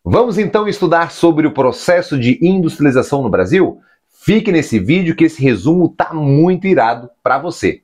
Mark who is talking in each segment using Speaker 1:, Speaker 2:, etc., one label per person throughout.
Speaker 1: Vamos então estudar sobre o processo de industrialização no Brasil? Fique nesse vídeo que esse resumo tá muito irado para você.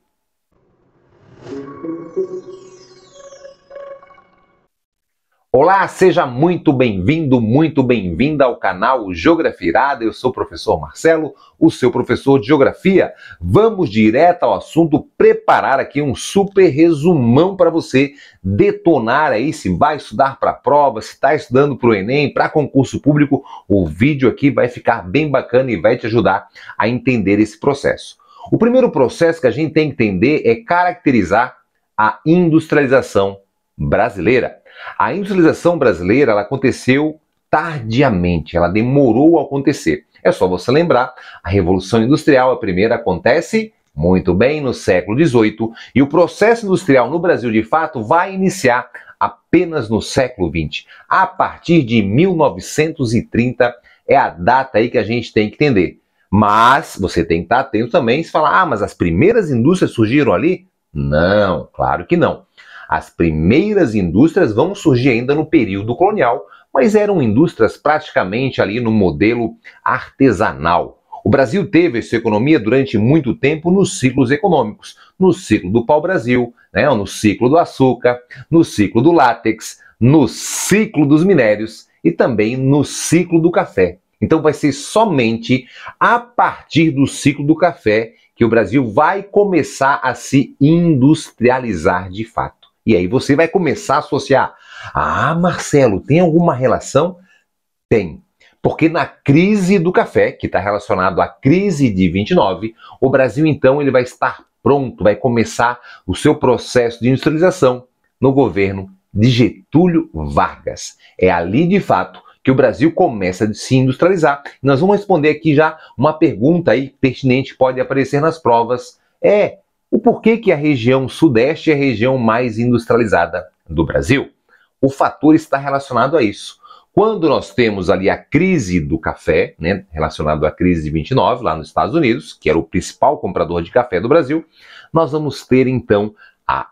Speaker 1: Olá, seja muito bem-vindo, muito bem-vinda ao canal Geografia Irada. Eu sou o professor Marcelo, o seu professor de Geografia. Vamos direto ao assunto, preparar aqui um super resumão para você detonar aí, se vai estudar para a prova, se está estudando para o Enem, para concurso público, o vídeo aqui vai ficar bem bacana e vai te ajudar a entender esse processo. O primeiro processo que a gente tem que entender é caracterizar a industrialização brasileira. A industrialização brasileira ela aconteceu tardiamente, ela demorou a acontecer. É só você lembrar, a Revolução Industrial, a primeira, acontece muito bem no século XVIII e o processo industrial no Brasil, de fato, vai iniciar apenas no século XX. A partir de 1930 é a data aí que a gente tem que entender. Mas você tem que estar atento também se falar, mas as primeiras indústrias surgiram ali? Não, claro que não. As primeiras indústrias vão surgir ainda no período colonial, mas eram indústrias praticamente ali no modelo artesanal. O Brasil teve a sua economia durante muito tempo nos ciclos econômicos, no ciclo do pau-brasil, no ciclo do açúcar, no ciclo do látex, no ciclo dos minérios e também no ciclo do café. Então vai ser somente a partir do ciclo do café que o Brasil vai começar a se industrializar de fato. E aí você vai começar a associar. Marcelo, tem alguma relação? Tem. Porque na crise do café, que está relacionado à crise de 29, o Brasil então ele vai estar pronto, vai começar o seu processo de industrialização no governo de Getúlio Vargas. É ali de fato que o Brasil começa a se industrializar. Nós vamos responder aqui já uma pergunta aí pertinente, pode aparecer nas provas. O porquê que a região sudeste é a região mais industrializada do Brasil? O fator está relacionado a isso. Quando nós temos ali a crise do café, relacionado à crise de 29, lá nos Estados Unidos, que era o principal comprador de café do Brasil, nós vamos ter então a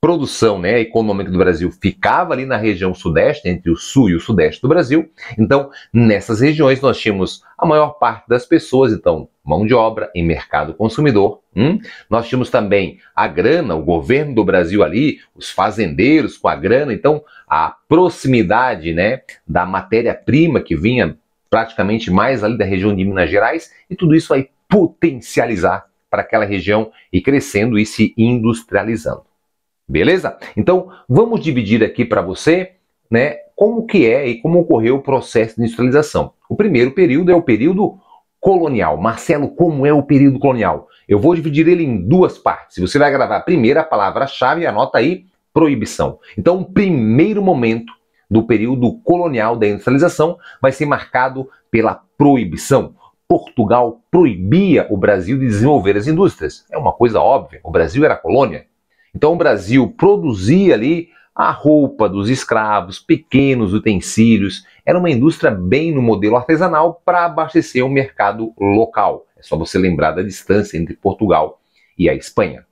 Speaker 1: produção econômica do Brasil ficava ali na região sudeste, entre o sul e o sudeste do Brasil. Então, nessas regiões nós tínhamos a maior parte das pessoas, então, mão de obra em mercado consumidor. Nós tínhamos também a grana, o governo do Brasil ali, os fazendeiros com a grana, então a proximidade da matéria-prima que vinha praticamente mais ali da região de Minas Gerais, e tudo isso vai potencializar para aquela região e crescendo e se industrializando. Beleza? Então, vamos dividir aqui para você, como que é e como ocorreu o processo de industrialização. O primeiro período é o período colonial. Marcelo, como é o período colonial? Eu vou dividir ele em duas partes. Você vai gravar primeiro a palavra-chave, anota aí, proibição. Então, o primeiro momento do período colonial da industrialização vai ser marcado pela proibição. Portugal proibia o Brasil de desenvolver as indústrias. É uma coisa óbvia, o Brasil era colônia. Então o Brasil produzia ali a roupa dos escravos, pequenos utensílios. Era uma indústria bem no modelo artesanal para abastecer o mercado local. É só você lembrar da distância entre Portugal e a Espanha.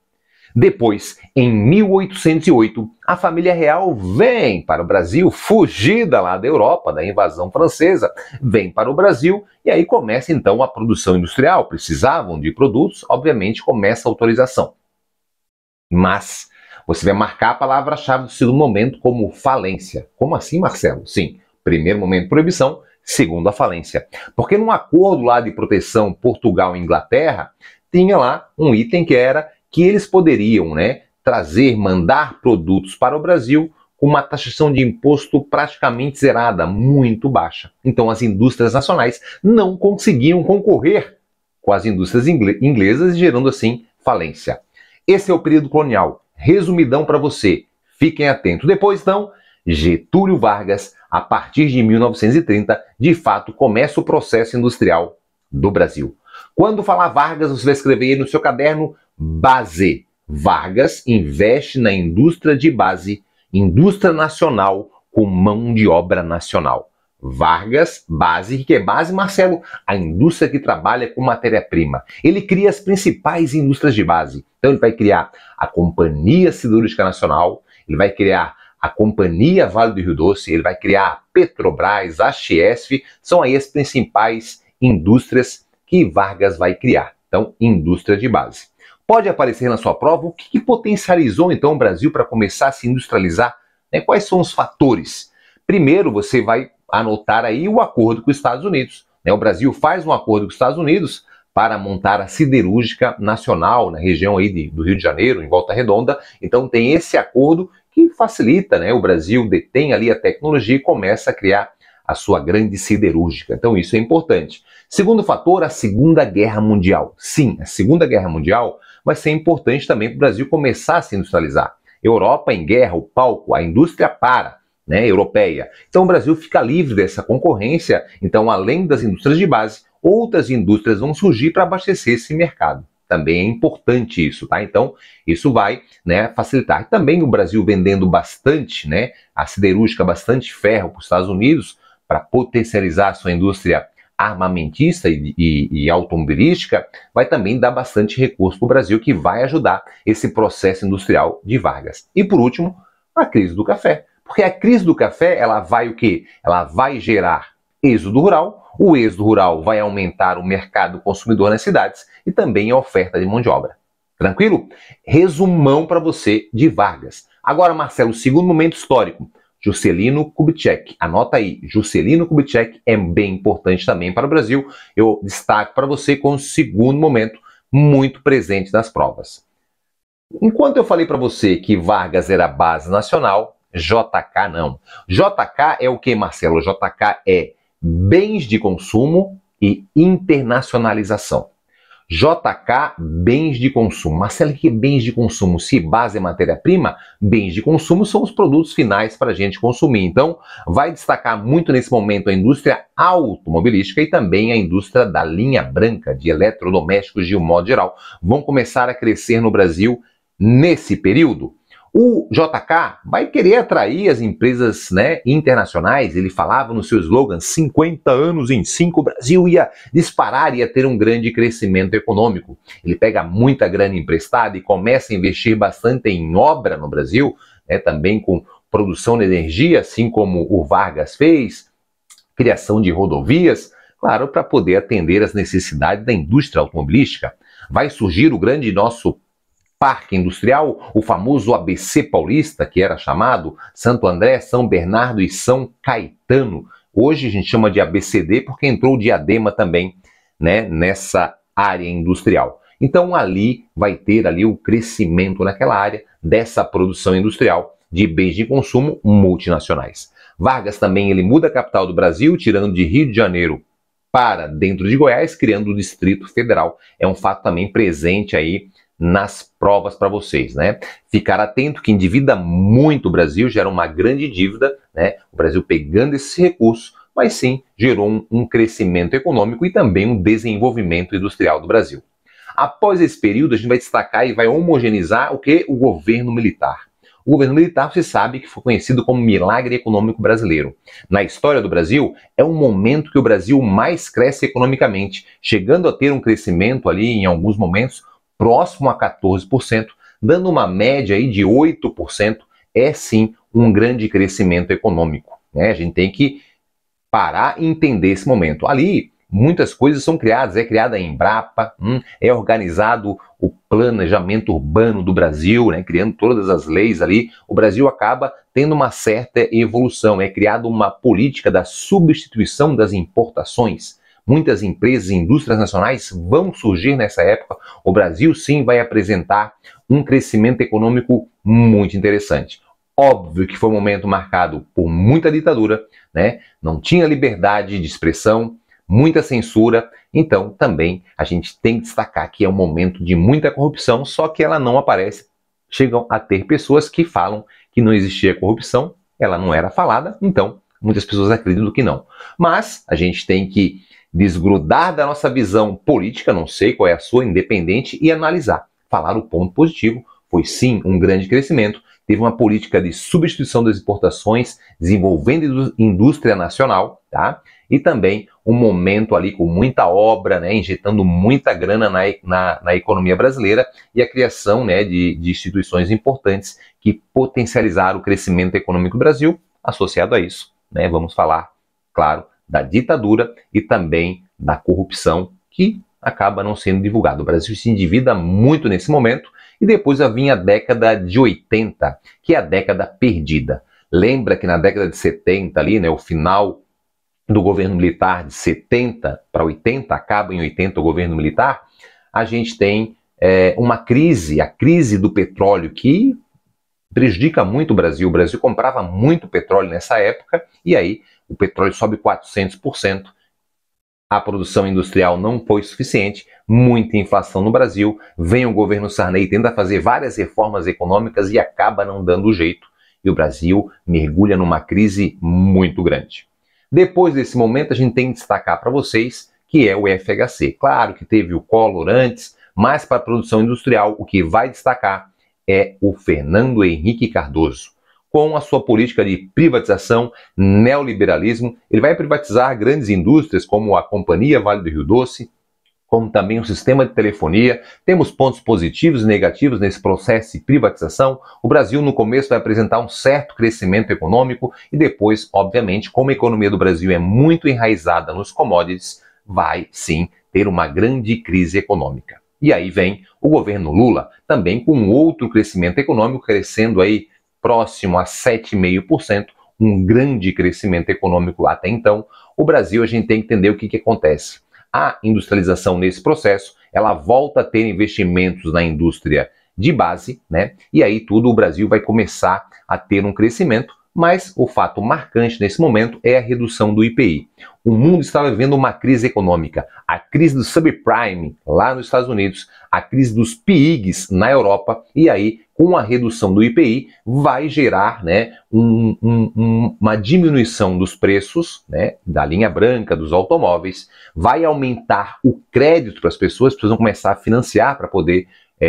Speaker 1: Depois, em 1808, a família real vem para o Brasil, fugida lá da Europa, da invasão francesa, vem para o Brasil e aí começa então a produção industrial. Precisavam de produtos, obviamente começa a autorização. Mas você vai marcar a palavra-chave do segundo momento como falência. Como assim, Marcelo? Sim, primeiro momento proibição, segundo a falência. Porque num acordo lá de proteção Portugal e Inglaterra, tinha lá um item que era que eles poderiam mandar produtos para o Brasil com uma taxação de imposto praticamente zerada, muito baixa. Então as indústrias nacionais não conseguiam concorrer com as indústrias inglesas, gerando assim falência. Esse é o período colonial. Resumidão para você. Fiquem atentos. Depois, então, Getúlio Vargas, a partir de 1930, de fato, começa o processo industrial do Brasil. Quando falar Vargas, você vai escrever aí no seu caderno base. Vargas investe na indústria de base, indústria nacional com mão de obra nacional. Vargas, base, o que é base, Marcelo? A indústria que trabalha com matéria-prima. Ele cria as principais indústrias de base. Então ele vai criar a Companhia Siderúrgica Nacional, ele vai criar a Companhia Vale do Rio Doce, ele vai criar a Petrobras, a Chiesf, são aí as principais indústrias que Vargas vai criar. Então, indústria de base. Pode aparecer na sua prova o que potencializou então o Brasil para começar a se industrializar, né? Quais são os fatores? Primeiro, você vai anotar aí o acordo com os Estados Unidos, né? O Brasil faz um acordo com os Estados Unidos para montar a siderúrgica nacional na região aí do Rio de Janeiro, em Volta Redonda. Então tem esse acordo que facilita, né? O Brasil detém ali a tecnologia e começa a criar a sua grande siderúrgica. Então isso é importante. Segundo fator, a Segunda Guerra Mundial. Sim, a Segunda Guerra Mundial vai ser importante também para o Brasil começar a se industrializar. Europa em guerra, o palco, a indústria para, né, europeia. Então o Brasil fica livre dessa concorrência. Então, além das indústrias de base, outras indústrias vão surgir para abastecer esse mercado. Também é importante isso, tá? Então, isso vai, né, facilitar. Também o Brasil vendendo bastante, né, a siderúrgica, bastante ferro para os Estados Unidos, para potencializar a sua indústria armamentista e automobilística, vai também dar bastante recurso para o Brasil, que vai ajudar esse processo industrial de Vargas. E por último, a crise do café. Porque a crise do café, ela vai o quê? Ela vai gerar êxodo rural, o êxodo rural vai aumentar o mercado consumidor nas cidades e também a oferta de mão de obra. Tranquilo? Resumão para você de Vargas. Agora, Marcelo, segundo momento histórico, Juscelino Kubitschek. Anota aí, Juscelino Kubitschek é bem importante também para o Brasil. Eu destaco para você com o segundo momento muito presente nas provas. Enquanto eu falei para você que Vargas era base nacional, JK não. JK é o que, Marcelo? JK é bens de consumo e internacionalização. JK, bens de consumo. Marcelo, o que é bens de consumo? Se base é matéria-prima, bens de consumo são os produtos finais para a gente consumir. Então, vai destacar muito nesse momento a indústria automobilística e também a indústria da linha branca, de eletrodomésticos de um modo geral. Vão começar a crescer no Brasil nesse período. O JK vai querer atrair as empresas, né, internacionais. Ele falava no seu slogan, 50 anos em 5, o Brasil ia disparar, ia ter um grande crescimento econômico. Ele pega muita grana emprestada e começa a investir bastante em obra no Brasil, né, também com produção de energia, assim como o Vargas fez, criação de rodovias, claro, para poder atender as necessidades da indústria automobilística. Vai surgir o grande nosso parque industrial, o famoso ABC Paulista, que era chamado Santo André, São Bernardo e São Caetano. Hoje a gente chama de ABCD porque entrou o Diadema também, né, nessa área industrial. Então ali vai ter ali o crescimento naquela área dessa produção industrial de bens de consumo multinacionais. Vargas também ele muda a capital do Brasil, tirando de Rio de Janeiro para dentro de Goiás, criando o Distrito Federal. É um fato também presente aí nas provas para vocês, né? Ficar atento que endivida muito o Brasil, gera uma grande dívida, né? O Brasil pegando esse recurso, mas sim gerou um crescimento econômico e também um desenvolvimento industrial do Brasil. Após esse período, a gente vai destacar e vai homogeneizar o que? O governo militar. O governo militar, você sabe que foi conhecido como milagre econômico brasileiro. Na história do Brasil, é um momento que o Brasil mais cresce economicamente, chegando a ter um crescimento ali em alguns momentos próximo a 14%, dando uma média aí de 8%, é sim um grande crescimento econômico, né? A gente tem que parar e entender esse momento. Ali, muitas coisas são criadas, é criada a Embrapa, é organizado o planejamento urbano do Brasil, né? Criando todas as leis ali, o Brasil acaba tendo uma certa evolução, é criada uma política da substituição das importações. Muitas empresas e indústrias nacionais vão surgir nessa época. O Brasil, sim, vai apresentar um crescimento econômico muito interessante. Óbvio que foi um momento marcado por muita ditadura, né? Não tinha liberdade de expressão, muita censura. Então, também, a gente tem que destacar que é um momento de muita corrupção, só que ela não aparece. Chegam a ter pessoas que falam que não existia corrupção, ela não era falada, então, muitas pessoas acreditam que não. Mas, a gente tem que desgrudar da nossa visão política, não sei qual é a sua, independente, e analisar. Falar o ponto positivo, foi sim um grande crescimento teve uma política de substituição das exportações, desenvolvendo indústria nacional, tá? E também um momento ali com muita obra, né, injetando muita grana na economia brasileira e a criação, né, de instituições importantes que potencializaram o crescimento econômico do Brasil. Associado a isso, né, vamos falar, claro, da ditadura e também da corrupção que acaba não sendo divulgado. O Brasil se endivida muito nesse momento e depois vinha a década de 80, que é a década perdida. Lembra que na década de 70 ali, né, o final do governo militar de 70 para 80, acaba em 80 o governo militar, a gente tem uma crise, a crise do petróleo, que prejudica muito o Brasil. O Brasil comprava muito petróleo nessa época e aí o petróleo sobe 400%. A produção industrial não foi suficiente, muita inflação no Brasil, vem o governo Sarney, tenta fazer várias reformas econômicas e acaba não dando jeito. E o Brasil mergulha numa crise muito grande. Depois desse momento, a gente tem que destacar para vocês que é o FHC. Claro que teve o Collor antes, mas para a produção industrial, o que vai destacar é o Fernando Henrique Cardoso. Com a sua política de privatização, neoliberalismo, ele vai privatizar grandes indústrias como a Companhia Vale do Rio Doce, como também o sistema de telefonia. Temos pontos positivos e negativos nesse processo de privatização. O Brasil, no começo, vai apresentar um certo crescimento econômico e depois, obviamente, como a economia do Brasil é muito enraizada nos commodities, vai, sim, ter uma grande crise econômica. E aí vem o governo Lula, também com outro crescimento econômico, crescendo aí próximo a 7,5%, um grande crescimento econômico até então. O Brasil, a gente tem que entender o que acontece. A industrialização nesse processo, ela volta a ter investimentos na indústria de base, né? E aí tudo o Brasil vai começar a ter um crescimento, mas o fato marcante nesse momento é a redução do IPI. O mundo estava vivendo uma crise econômica, a crise do subprime lá nos Estados Unidos, a crise dos PIGs na Europa, e aí com a redução do IPI vai gerar, né, uma diminuição dos preços, né, da linha branca, dos automóveis, vai aumentar o crédito para as pessoas vão começar a financiar para poder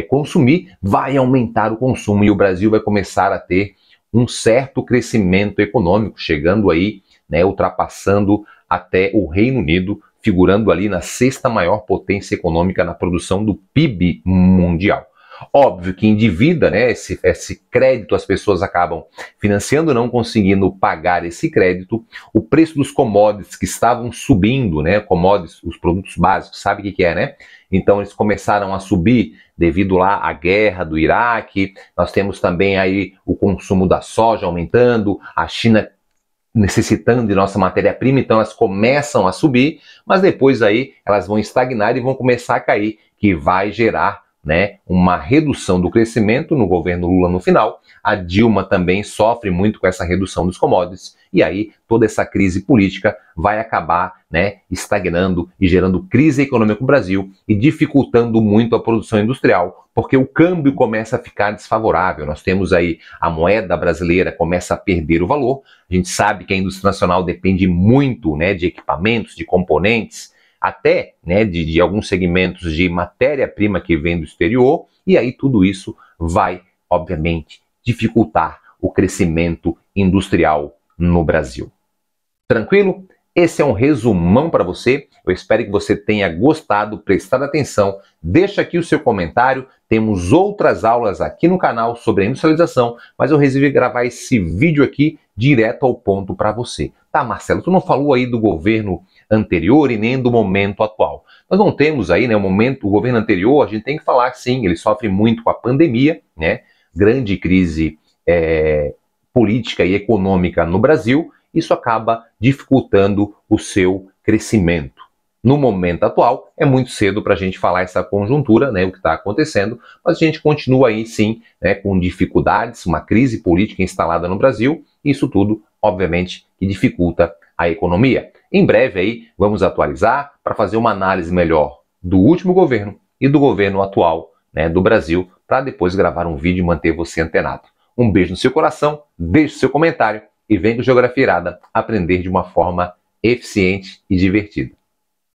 Speaker 1: consumir, vai aumentar o consumo e o Brasil vai começar a ter um certo crescimento econômico, chegando aí, né, ultrapassando até o Reino Unido, figurando ali na sexta maior potência econômica na produção do PIB mundial. Óbvio que endivida, né, esse crédito, as pessoas acabam financiando, não conseguindo pagar esse crédito. O preço dos commodities que estavam subindo, né, commodities, os produtos básicos, sabe o que é, né? Então eles começaram a subir devido lá à guerra do Iraque. Nós temos também aí o consumo da soja aumentando, a China necessitando de nossa matéria-prima, então elas começam a subir, mas depois aí elas vão estagnar e vão começar a cair, que vai gerar, né, uma redução do crescimento no governo Lula no final. A Dilma também sofre muito com essa redução dos commodities e aí toda essa crise política vai acabar, né, estagnando e gerando crise econômica no Brasil e dificultando muito a produção industrial, porque o câmbio começa a ficar desfavorável. Nós temos aí a moeda brasileira começa a perder o valor. A gente sabe que a indústria nacional depende muito, né, de equipamentos, de componentes, até, né, de alguns segmentos de matéria-prima que vem do exterior, e aí tudo isso vai, obviamente, dificultar o crescimento industrial no Brasil. Tranquilo? Esse é um resumão para você. Eu espero que você tenha gostado, prestado atenção. Deixa aqui o seu comentário. Temos outras aulas aqui no canal sobre a industrialização, mas eu resolvi gravar esse vídeo aqui direto ao ponto para você. Tá, Marcelo, tu não falou aí do governo anterior e nem do momento atual. Nós não temos aí, né, o governo anterior, a gente tem que falar que sim, ele sofre muito com a pandemia, né, grande crise política e econômica no Brasil. Isso acaba dificultando o seu crescimento. No momento atual, é muito cedo para a gente falar essa conjuntura, né, o que está acontecendo, mas a gente continua aí sim, né, com dificuldades, uma crise política instalada no Brasil, e isso tudo, obviamente, que dificulta a economia. Em breve aí, vamos atualizar para fazer uma análise melhor do último governo e do governo atual, né, do Brasil, para depois gravar um vídeo e manter você antenado. Um beijo no seu coração, deixe seu comentário, e vem com Geografia Irada aprender de uma forma eficiente e divertida.